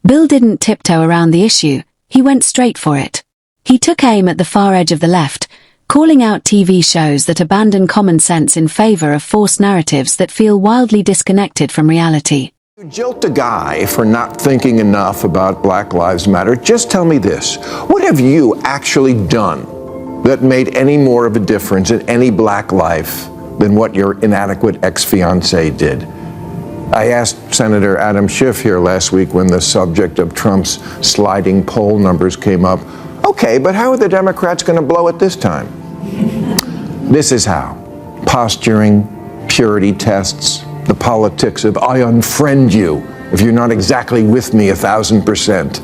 Bill didn't tiptoe around the issue, he went straight for it. He took aim at the far edge of the left, calling out TV shows that abandon common sense in favor of forced narratives that feel wildly disconnected from reality. You jilt a guy for not thinking enough about Black Lives Matter. Just tell me this. What have you actually done that made any more of a difference in any black life than what your inadequate ex-fiancé did? I asked Senator Adam Schiff here last week when the subject of Trump's sliding poll numbers came up. Okay, but how are the Democrats going to blow it this time? This is how. Posturing, purity tests, the politics of I unfriend you if you're not exactly with me 1,000%.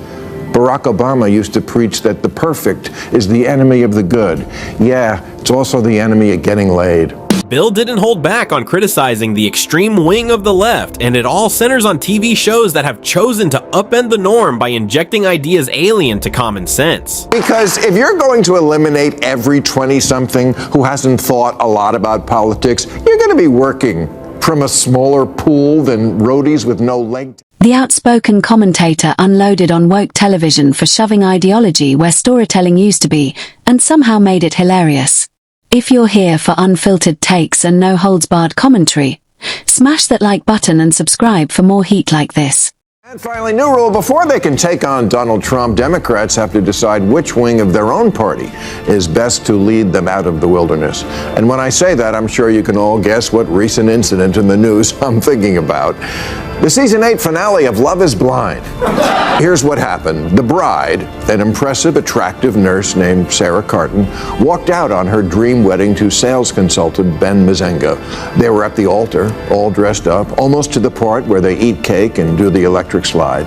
Barack Obama used to preach that the perfect is the enemy of the good. Yeah, it's also the enemy of getting laid. Bill didn't hold back on criticizing the extreme wing of the left, and it all centers on TV shows that have chosen to upend the norm by injecting ideas alien to common sense. Because if you're going to eliminate every 20-something who hasn't thought a lot about politics, you're going to be working from a smaller pool than roadies with no leg. The outspoken commentator unloaded on woke television for shoving ideology where storytelling used to be, and somehow made it hilarious. If you're here for unfiltered takes and no-holds-barred commentary, smash that like button and subscribe for more heat like this. And finally, new rule, before they can take on Donald Trump, Democrats have to decide which wing of their own party is best to lead them out of the wilderness. And when I say that, I'm sure you can all guess what recent incident in the news I'm thinking about. The season 8 finale of Love is Blind. Here's what happened. The bride, an impressive, attractive nurse named Sarah Carton, walked out on her dream wedding to sales consultant Ben Mazenga. They were at the altar, all dressed up, almost to the part where they eat cake and do the electric slide.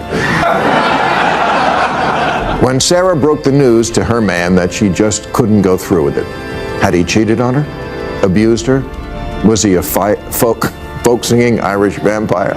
When Sarah broke the news to her man that she just couldn't go through with it. Had he cheated on her? Abused her? Was he a folk-singing Irish vampire?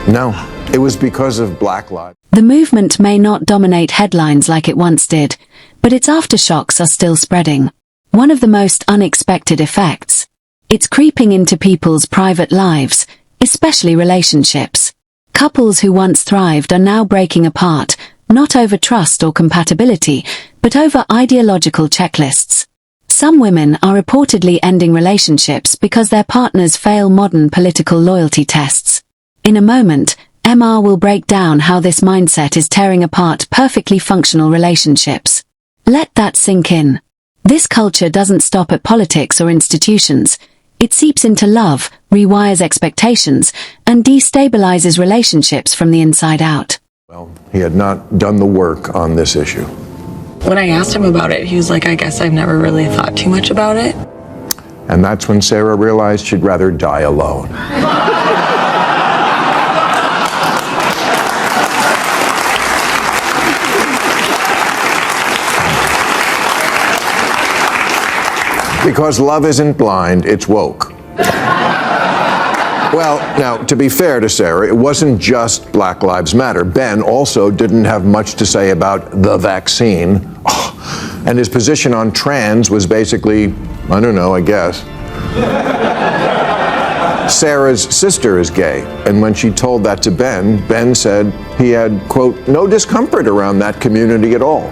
No, it was because of Black Lives. The movement may not dominate headlines like it once did, but its aftershocks are still spreading. One of the most unexpected effects. It's creeping into people's private lives, especially relationships. Couples who once thrived are now breaking apart, not over trust or compatibility, but over ideological checklists. Some women are reportedly ending relationships because their partners fail modern political loyalty tests. In a moment, MR will break down how this mindset is tearing apart perfectly functional relationships. Let that sink in. This culture doesn't stop at politics or institutions. It seeps into love, rewires expectations, and destabilizes relationships from the inside out. Well, he had not done the work on this issue. When I asked him about it, he was like, I guess I've never really thought too much about it. And that's when Sarah realized she'd rather die alone. Because love isn't blind, it's woke. Well, now, to be fair to Sarah, it wasn't just Black Lives Matter. Ben also didn't have much to say about the vaccine. And his position on trans was basically, I don't know, I guess. Sarah's sister is gay, and when she told that to Ben, Ben said he had, quote, no discomfort around that community at all.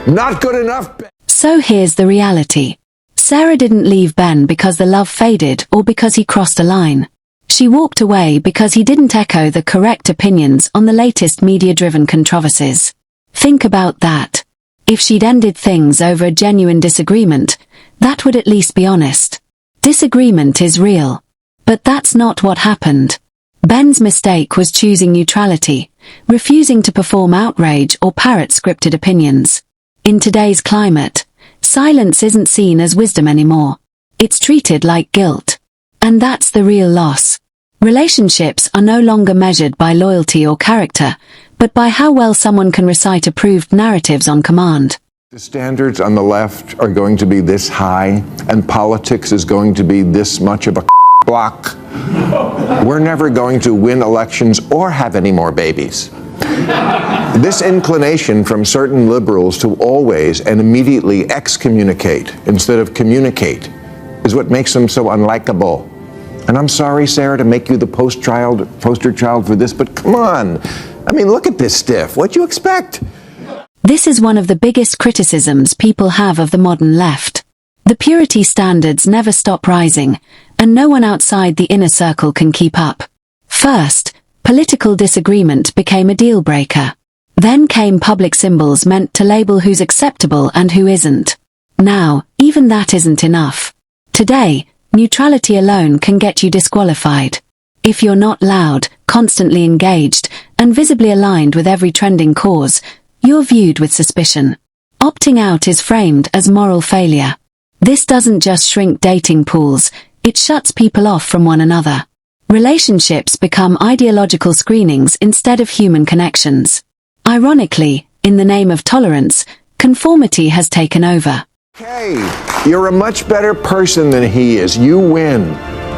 Not good enough, Ben. So here's the reality. Sarah didn't leave Ben because the love faded or because he crossed a line. She walked away because he didn't echo the correct opinions on the latest media-driven controversies. Think about that. If she'd ended things over a genuine disagreement, that would at least be honest. Disagreement is real. But that's not what happened. Ben's mistake was choosing neutrality, refusing to perform outrage or parrot scripted opinions. In today's climate, silence isn't seen as wisdom anymore. It's treated like guilt. And that's the real loss. Relationships are no longer measured by loyalty or character, but by how well someone can recite approved narratives on command. The standards on the left are going to be this high, and politics is going to be this much of a block. We're never going to win elections or have any more babies. This inclination from certain liberals to always and immediately excommunicate instead of communicate is what makes them so unlikable. And I'm sorry, Sarah, to make you the poster child for this, but come on. I mean, look at this stiff. What'd you expect? This is one of the biggest criticisms people have of the modern left. The purity standards never stop rising, and no one outside the inner circle can keep up. First, political disagreement became a deal breaker. Then came public symbols meant to label who's acceptable and who isn't. Now, even that isn't enough. Today, neutrality alone can get you disqualified. If you're not loud, constantly engaged, and visibly aligned with every trending cause, you're viewed with suspicion. Opting out is framed as moral failure. This doesn't just shrink dating pools, it shuts people off from one another. Relationships become ideological screenings instead of human connections. Ironically, in the name of tolerance, conformity has taken over. Hey, you're a much better person than he is. You win.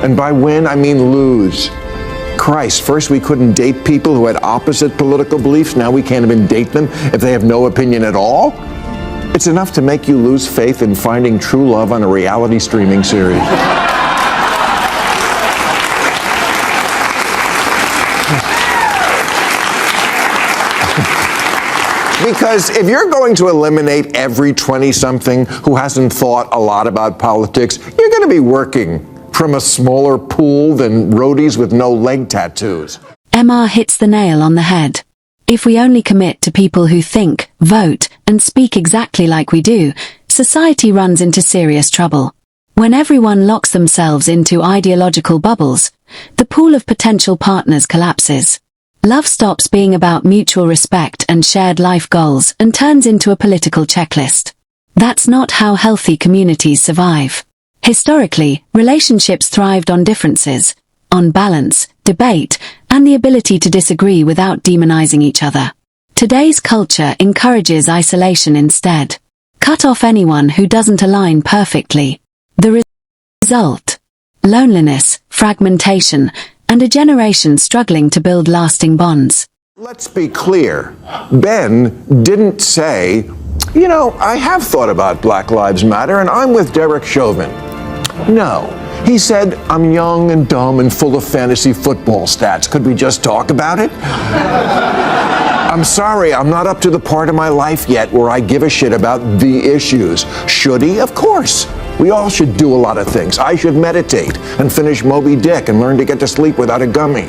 And by win, I mean lose. Christ, first we couldn't date people who had opposite political beliefs. Now we can't even date them if they have no opinion at all? It's enough to make you lose faith in finding true love on a reality streaming series. Because if you're going to eliminate every 20-something who hasn't thought a lot about politics, you're going to be working from a smaller pool than roadies with no leg tattoos. Maher hits the nail on the head. If we only commit to people who think, vote, and speak exactly like we do, society runs into serious trouble. When everyone locks themselves into ideological bubbles, the pool of potential partners collapses. Love stops being about mutual respect and shared life goals and turns into a political checklist. That's not how healthy communities survive. Historically, relationships thrived on differences, on balance, debate, and the ability to disagree without demonizing each other. Today's culture encourages isolation instead. Cut off anyone who doesn't align perfectly. The result? Loneliness, fragmentation, and a generation struggling to build lasting bonds. Let's be clear. Ben didn't say, you know, I have thought about Black Lives Matter and I'm with Derek Chauvin. No. He said, I'm young and dumb and full of fantasy football stats. Could we just talk about it? I'm sorry, I'm not up to the part of my life yet where I give a shit about the issues. Should he? Of course. We all should do a lot of things. I should meditate and finish Moby Dick and learn to get to sleep without a gummy.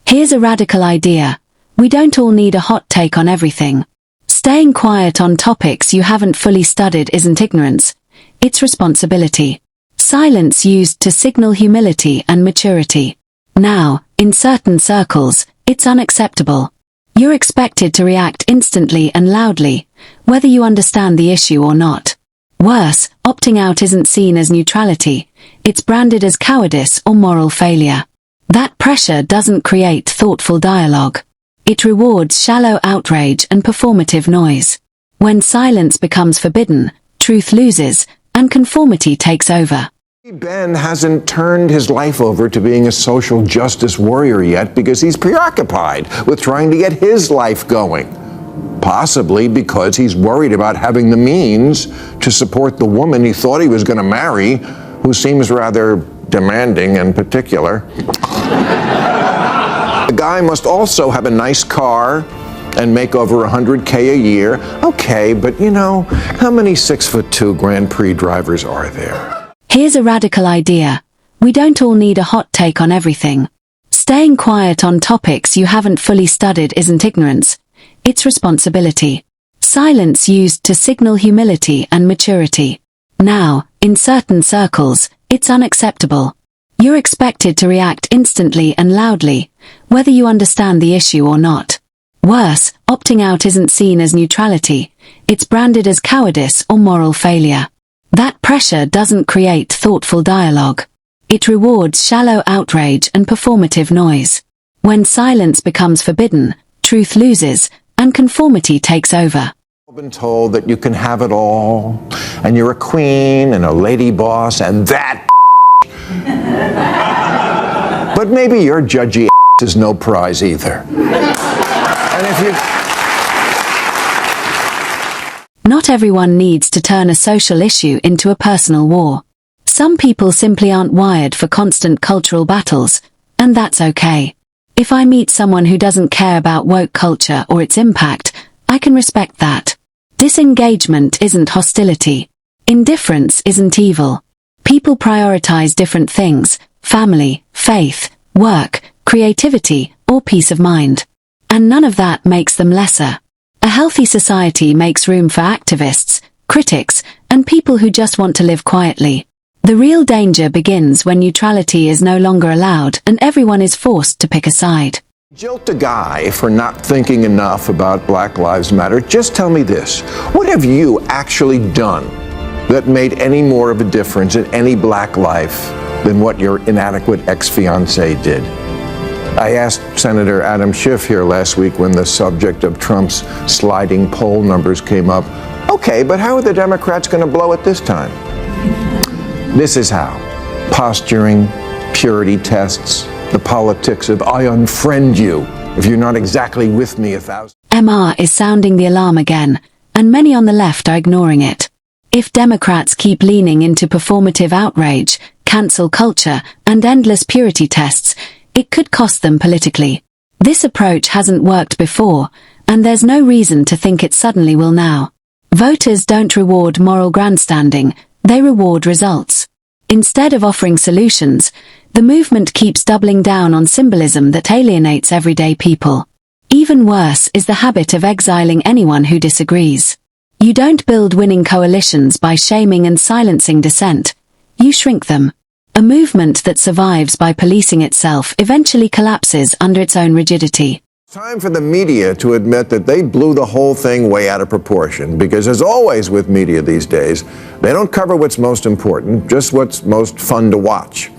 Here's a radical idea. We don't all need a hot take on everything. Staying quiet on topics you haven't fully studied isn't ignorance. It's responsibility. Silence used to signal humility and maturity. Now, in certain circles, it's unacceptable. You're expected to react instantly and loudly, whether you understand the issue or not. Worse, opting out isn't seen as neutrality, it's branded as cowardice or moral failure. That pressure doesn't create thoughtful dialogue. It rewards shallow outrage and performative noise. When silence becomes forbidden, truth loses, and conformity takes over. Ben hasn't turned his life over to being a social justice warrior yet because he's preoccupied with trying to get his life going. Possibly because he's worried about having the means to support the woman he thought he was going to marry, who seems rather demanding and particular. The guy must also have a nice car and make over $100K a year. Okay, but you know, how many 6'2" Grand Prix drivers are there? Here's a radical idea. We don't all need a hot take on everything. Staying quiet on topics you haven't fully studied isn't ignorance. It's responsibility. Silence used to signal humility and maturity. Now, in certain circles, it's unacceptable. You're expected to react instantly and loudly, whether you understand the issue or not. Worse, opting out isn't seen as neutrality, it's branded as cowardice or moral failure. That pressure doesn't create thoughtful dialogue. It rewards shallow outrage and performative noise. When silence becomes forbidden, truth loses, and conformity takes over. I've been told that you can have it all, and you're a queen and a lady boss, and that but maybe your judgy is no prize either. And if you... Not everyone needs to turn a social issue into a personal war. Some people simply aren't wired for constant cultural battles, and that's okay. If I meet someone who doesn't care about woke culture or its impact, I can respect that. Disengagement isn't hostility. Indifference isn't evil. People prioritize different things: family, faith, work, creativity, or peace of mind. And none of that makes them lesser. A healthy society makes room for activists, critics, and people who just want to live quietly. The real danger begins when neutrality is no longer allowed and everyone is forced to pick a side. Jilt a guy for not thinking enough about Black Lives Matter. Just tell me this. What have you actually done that made any more of a difference in any black life than what your inadequate ex-fiancé did? I asked Senator Adam Schiff here last week when the subject of Trump's sliding poll numbers came up. Okay, but how are the Democrats going to blow it this time? This is how. Posturing, purity tests, the politics of I unfriend you if you're not exactly with me 1,000. MR is sounding the alarm again, and many on the left are ignoring it. If Democrats keep leaning into performative outrage, cancel culture, and endless purity tests, it could cost them politically. This approach hasn't worked before, and there's no reason to think it suddenly will now. Voters don't reward moral grandstanding, they reward results. Instead of offering solutions, the movement keeps doubling down on symbolism that alienates everyday people. Even worse is the habit of exiling anyone who disagrees. You don't build winning coalitions by shaming and silencing dissent. You shrink them. A movement that survives by policing itself eventually collapses under its own rigidity. Time for the media to admit that they blew the whole thing way out of proportion, because as always with media these days, they don't cover what's most important, just what's most fun to watch.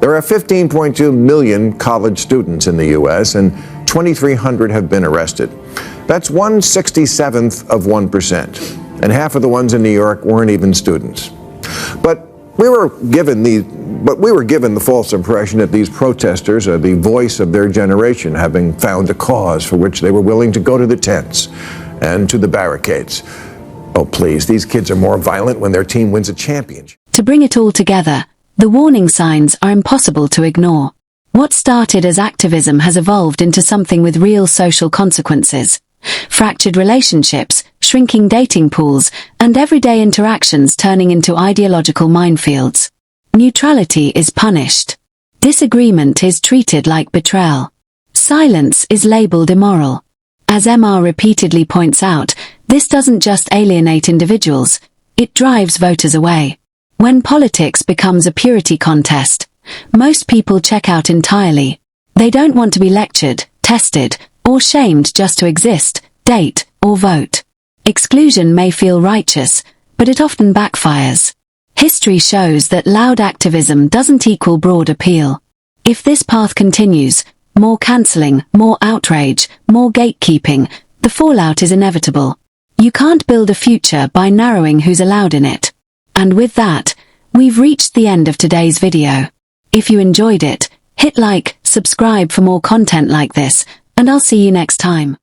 There are 15.2 million college students in the U.S., and 2,300 have been arrested. That's 1/67th of 1%, and half of the ones in New York weren't even students. But we were given the false impression that these protesters are the voice of their generation, having found a cause for which they were willing to go to the tents and to the barricades. Oh, please, these kids are more violent when their team wins a championship. To bring it all together, the warning signs are impossible to ignore. What started as activism has evolved into something with real social consequences. Fractured relationships, shrinking dating pools, and everyday interactions turning into ideological minefields. Neutrality is punished. Disagreement is treated like betrayal. Silence is labeled immoral. As MR repeatedly points out, this doesn't just alienate individuals, it drives voters away. When politics becomes a purity contest, most people check out entirely. They don't want to be lectured, tested, or shamed just to exist, date, or vote. Exclusion may feel righteous, but it often backfires. History shows that loud activism doesn't equal broad appeal. If this path continues, more cancelling, more outrage, more gatekeeping, the fallout is inevitable. You can't build a future by narrowing who's allowed in it. And with that, we've reached the end of today's video. If you enjoyed it, hit like, subscribe for more content like this, and I'll see you next time.